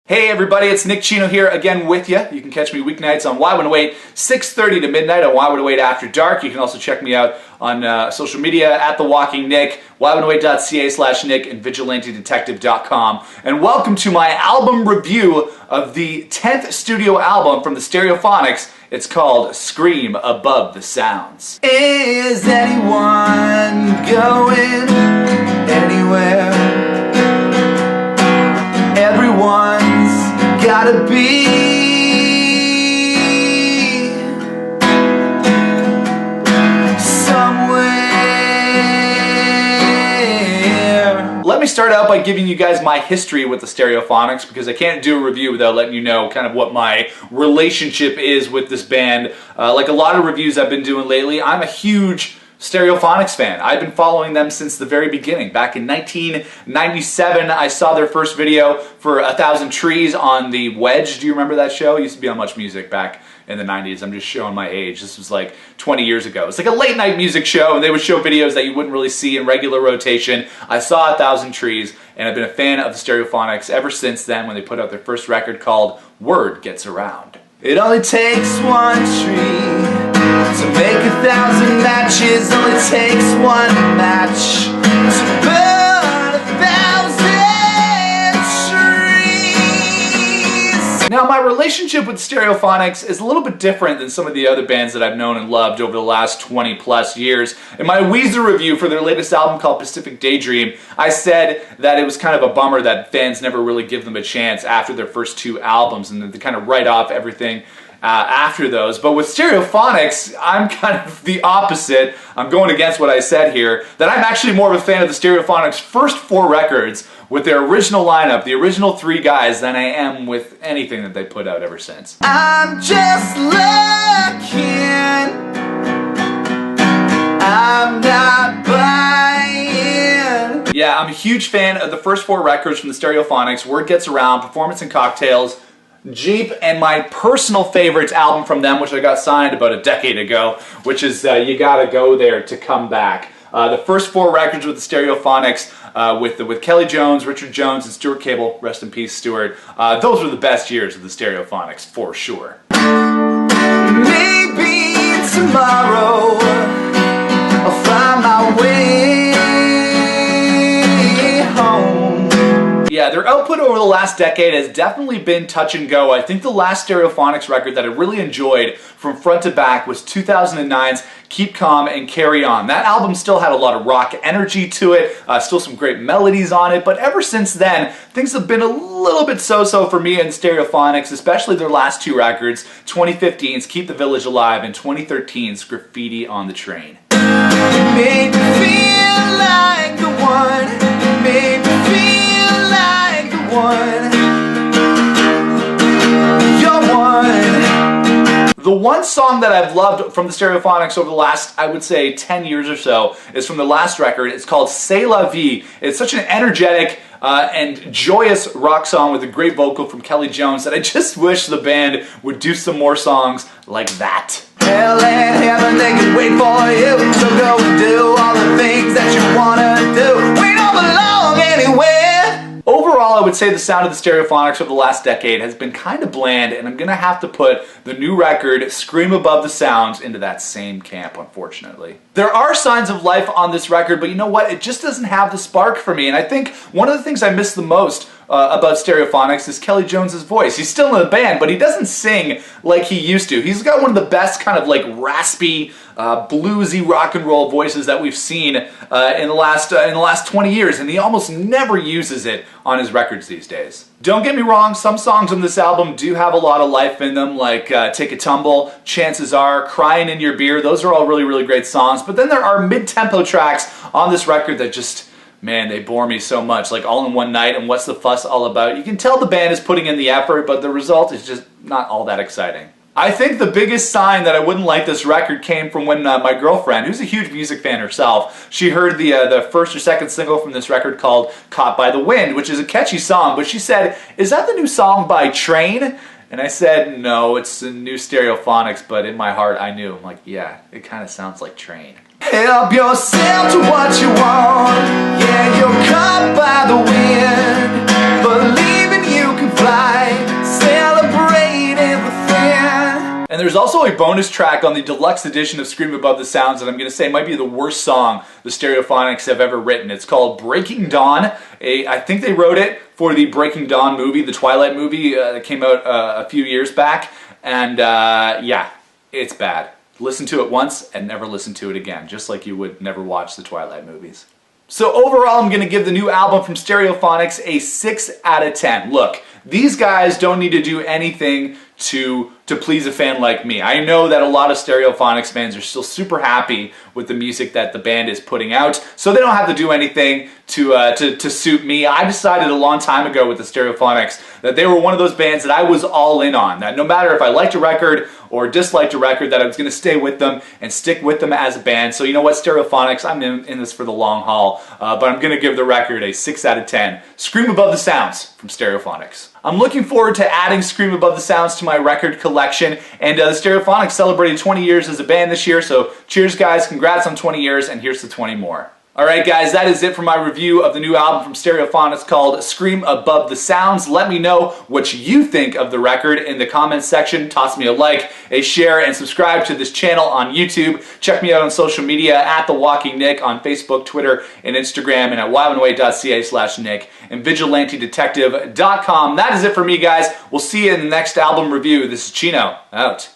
Hey everybody, it's Nick Chino here again with you. You can catch me weeknights on Y108, 6:30 to midnight on Y108 After Dark. You can also check me out on social media at The Walking Nick, y108.ca/Nick, and vigilantedetective.com. And welcome to my album review of the 10th studio album from the Stereophonics. It's called Scream Above the Sounds. Is anyone going anywhere? Everyone's gotta be somewhere. Let me start out by giving you guys my history with the Stereophonics, because I can't do a review without letting you know kind of what my relationship is with this band. Like a lot of reviews I've been doing lately, I'm a huge Stereophonics fan. I've been following them since the very beginning. Back in 1997, I saw their first video for 1,000 Trees on the Wedge. Do you remember that show? It used to be on Much Music back in the 90s. I'm just showing my age. This was like 20 years ago. It's like a late night music show, and they would show videos that you wouldn't really see in regular rotation. I saw 1,000 Trees, and I've been a fan of the Stereophonics ever since then, when they put out their first record called Word Gets Around. It only takes one tree to make 1,000 matches. Only takes one match to burn 1,000 trees. Now, my relationship with Stereophonics is a little bit different than some of the other bands that I've known and loved over the last 20 plus years. In my Weezer review for their latest album called Pacific Daydream, I said that it was kind of a bummer that fans never really give them a chance after their first two albums, and they kind of write off everything after those. But with Stereophonics, I'm kind of the opposite. I'm going against what I said here, that I'm actually more of a fan of the Stereophonics' first four records with their original lineup, the original three guys, than I am with anything that they put out ever since. I'm just looking, I'm not buying. Yeah, I'm a huge fan of the first four records from the Stereophonics: Word Gets Around, Performance and Cocktails, Jeep, and my personal favorites album from them, which I got signed about a decade ago, which is You Gotta Go There to Come Back. The first four records with the Stereophonics, with Kelly Jones, Richard Jones, and Stuart Cable, rest in peace Stuart, those were the best years of the Stereophonics, for sure. Maybe tomorrow I'll find my way home. Yeah, their output over the last decade has definitely been touch and go. I think the last Stereophonics record that I really enjoyed from front to back was 2009's Keep Calm and Carry On. That album still had a lot of rock energy to it, still some great melodies on it, but ever since then, things have been a little bit so-so for me and Stereophonics, especially their last two records, 2015's Keep the Village Alive and 2013's Graffiti on the Train. It made me feel like the one, it made me feel like the one, you're one. The one song that I've loved from the Stereophonics over the last, I would say, 10 years or so is from the last record. It's called C'est la vie. It's such an energetic and joyous rock song with a great vocal from Kelly Jones that I just wish the band would do some more songs like that. Hell and heaven, they can wait for you, so go and do all the things that you wanna do. We don't belong anywhere. Overall, I would say the sound of the Stereophonics over the last decade has been kind of bland, and I'm gonna have to put the new record, Scream Above the Sounds, into that same camp, unfortunately. There are signs of life on this record, but you know what? It just doesn't have the spark for me, and I think one of the things I miss the most about Stereophonics is Kelly Jones's voice. He's still in the band, but he doesn't sing like he used to. He's got one of the best kind of like raspy, bluesy rock and roll voices that we've seen in the last 20 years, and he almost never uses it on his records these days. Don't get me wrong, some songs on this album do have a lot of life in them, like Take a Tumble, Chances Are, Crying in Your Beer. Those are all really, really great songs, but then there are mid-tempo tracks on this record that just, man, they bore me so much, like All in One Night and What's the Fuss All About. You can tell the band is putting in the effort, but the result is just not all that exciting. I think the biggest sign that I wouldn't like this record came from when my girlfriend, who's a huge music fan herself, she heard the first or second single from this record called Caught by the Wind, which is a catchy song, but she said, "Is that the new song by Train?" And I said, "No, it's the new Stereophonics," but in my heart I knew. I'm like, yeah, it kind of sounds like Train. Help yourself to what you want. Yeah, you're caught by the wind, believing you can fly. And there's also a bonus track on the deluxe edition of Scream Above the Sounds that I'm going to say might be the worst song the Stereophonics have ever written. It's called Breaking Dawn. I think they wrote it for the Breaking Dawn movie, the Twilight movie that came out a few years back. And yeah, it's bad. Listen to it once and never listen to it again, just like you would never watch the Twilight movies. So overall, I'm going to give the new album from Stereophonics a 6 out of 10. Look, these guys don't need to do anything to please a fan like me. I know that a lot of Stereophonics fans are still super happy with the music that the band is putting out, so they don't have to do anything to suit me. I decided a long time ago with the Stereophonics that they were one of those bands that I was all in on, that no matter if I liked a record or disliked a record, that I was going to stay with them and stick with them as a band. So you know what, Stereophonics, I'm in this for the long haul, but I'm going to give the record a 6 out of 10. Scream Above the Sounds from Stereophonics. I'm looking forward to adding Scream Above the Sounds to my record collection, and the Stereophonics celebrated 20 years as a band this year, so cheers guys, congrats on 20 years, and here's to 20 more. Alright guys, that is it for my review of the new album from Stereophonics called Scream Above the Sounds. Let me know what you think of the record in the comments section. Toss me a like, a share, and subscribe to this channel on YouTube. Check me out on social media at The Walking Nick on Facebook, Twitter, and Instagram, and at wildandaway.ca/Nick, and vigilantedetective.com. That is it for me guys. We'll see you in the next album review. This is Chino, out.